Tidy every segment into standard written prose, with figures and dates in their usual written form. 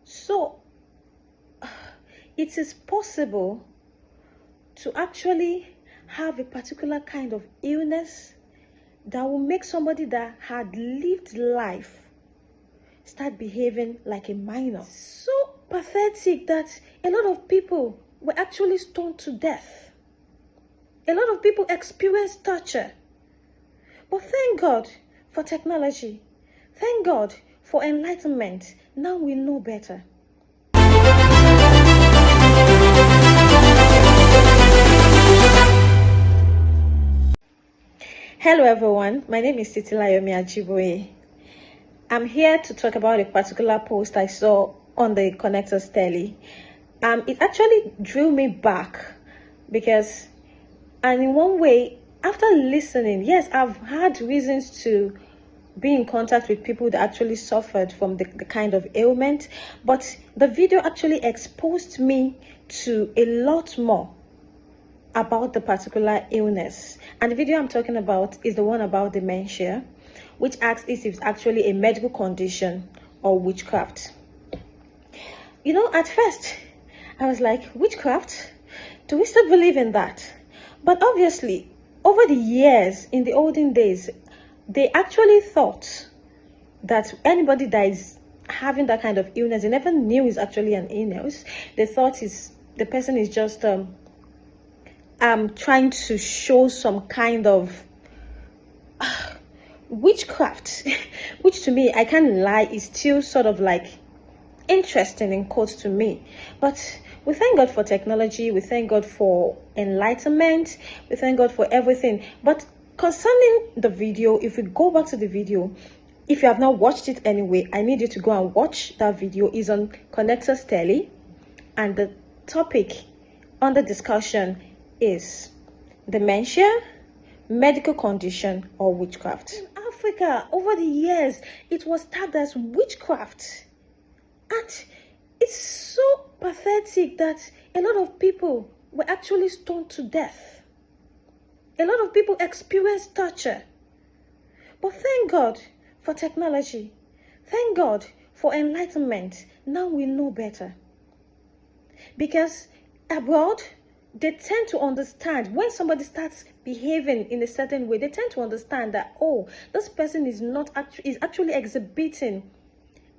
So it is possible to actually have a particular kind of illness that will make somebody that had lived life start behaving like a minor. So pathetic that a lot of people were actually stoned to death. A lot of people experienced torture. But thank God for technology. Thank God for enlightenment. Now we know better. Hello everyone, my name is Titilayomi Ajiboye. I'm here to talk about a particular post I saw on the Connectors Telly. It actually drew me back because, and in one way, after listening, yes, I've had reasons to be in contact with people that actually suffered from the kind of ailment, but the video actually exposed me to a lot more about the particular illness. And the video I'm talking about is the one about dementia, which asks if it's actually a medical condition or witchcraft. You know, at first I was like, witchcraft? Do we still believe in that? But obviously, over the years, in the olden days, they actually thought that anybody that is having that kind of illness, they never knew it's actually an illness. They thought the person is just trying to show some kind of witchcraft, which to me, I can't lie, is still sort of like interesting in quotes to me. But we thank God for technology, we thank God for enlightenment, we thank God for everything. But concerning the video, if we go back to the video, if you have not watched it anyway, I need you to go and watch that video. It's on Connectors Telly, and the topic under discussion is dementia, medical condition, or witchcraft. In Africa, over the years, it was tagged as witchcraft. And it's so pathetic that a lot of people were actually stoned to death. A lot of people experienced torture. But thank God for technology. Thank God for enlightenment. Now we know better. Because abroad, they tend to understand when somebody starts behaving in a certain way. They tend to understand that, oh, this person is actually exhibiting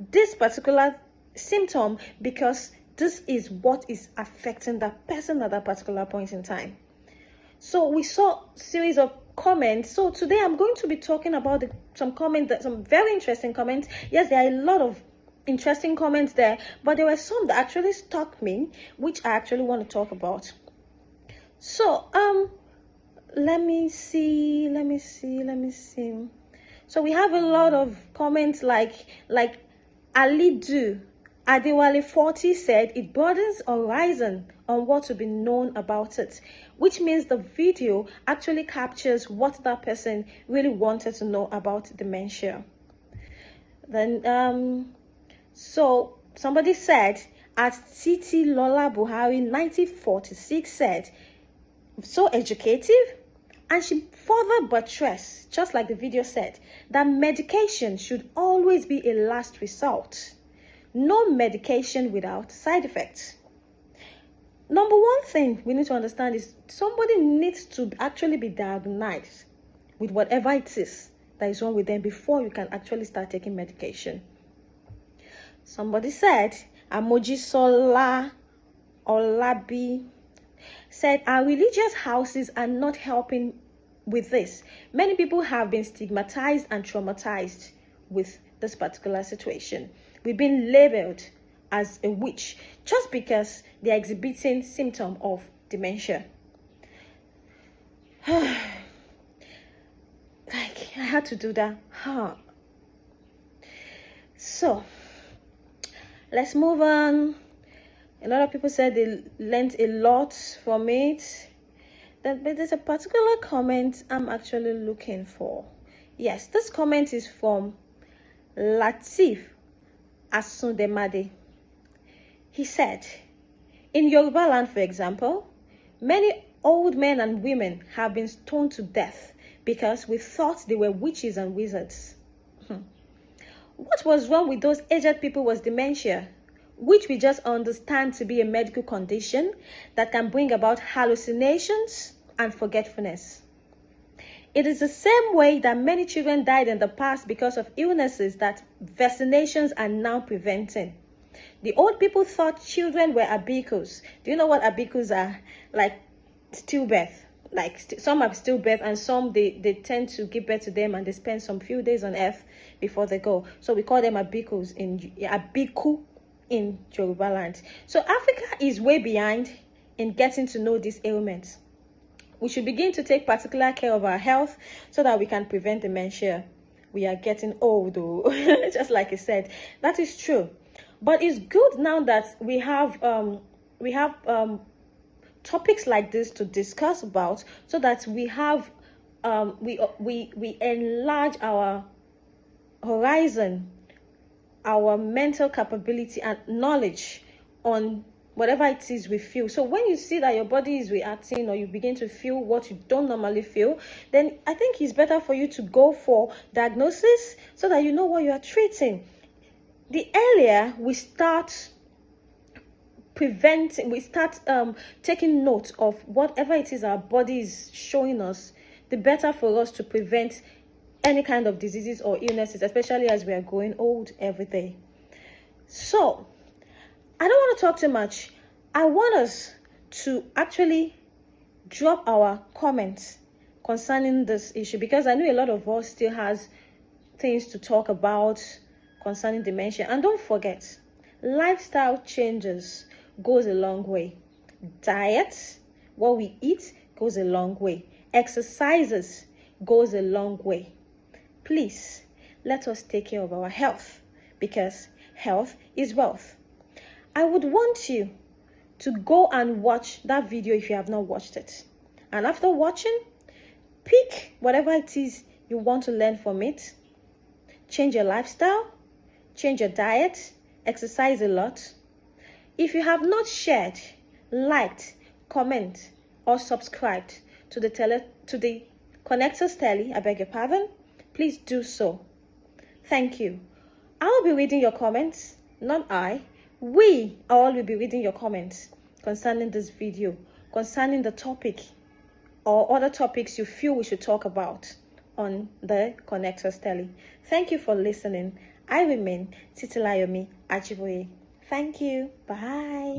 this particular symptom because this is what is affecting that person at that particular point in time. So we saw a series of comments. So today I'm going to be talking about some very interesting comments. Yes, there are a lot of interesting comments there, but there were some that actually struck me, which I actually want to talk about. So let me see. So we have a lot of comments like Alidu Adewale 40 said it broadens horizon on what to be known about it, which means the video actually captures what that person really wanted to know about dementia. Then so somebody said at Titi Lola Buhari 1946 said, so educative, and she further buttressed, just like the video said, that medication should always be a last resort. No medication without side effects. Number one thing we need to understand is somebody needs to actually be diagnosed with whatever it is that is wrong with them before you can actually start taking medication. Somebody said, Amojisola Olabi said, our religious houses are not helping with this. Many people have been stigmatized and traumatized with this particular situation. We've been labeled as a witch just because they are exhibiting symptom of dementia. Like, I had to do that. So let's move on. A lot of people said they learned a lot from it. But there's a particular comment I'm actually looking for. Yes, this comment is from Latif Asundemade. He said, in Yoruba land, for example, many old men and women have been stoned to death because we thought they were witches and wizards. What was wrong with those aged people was dementia. which we just understand to be a medical condition that can bring about hallucinations and forgetfulness. It is the same way that many children died in the past because of illnesses that vaccinations are now preventing. The old people thought children were abicus. Do you know what abicus are? Like stillbirth. Some have stillbirth, and some they tend to give birth to them and they spend some few days on earth before they go. So we call them abiku in Yoruba land. So Africa is way behind in getting to know these ailments. We should begin to take particular care of our health so that we can prevent dementia. We are getting old, though, just like I said. That is true. But it's good now that we have topics like this to discuss about, so that we have we enlarge our horizon, our mental capability and knowledge on whatever it is we feel. So when you see that your body is reacting, or you begin to feel what you don't normally feel, then I think it's better for you to go for diagnosis so that you know what you are treating. The earlier we start taking note of whatever it is our body is showing us, the better for us to prevent any kind of diseases or illnesses, especially as we are growing old every day. So I don't want to talk too much. I want us to actually drop our comments concerning this issue, because I know a lot of us still has things to talk about concerning dementia. And don't forget, lifestyle changes goes a long way. Diet, what we eat, goes a long way. Exercises goes a long way. Please, let us take care of our health, because health is wealth. I would want you to go and watch that video if you have not watched it. And after watching, pick whatever it is you want to learn from it. Change your lifestyle, change your diet, exercise a lot. If you have not shared, liked, comment, or subscribed to the Connectors Telly, I beg your pardon, please do so. Thank you. I will be reading your comments, not I. We all will be reading your comments concerning this video, concerning the topic or other topics you feel we should talk about on the Connectors Telly. Thank you for listening. I remain Titilayomi Ajiboye. Thank you. Bye.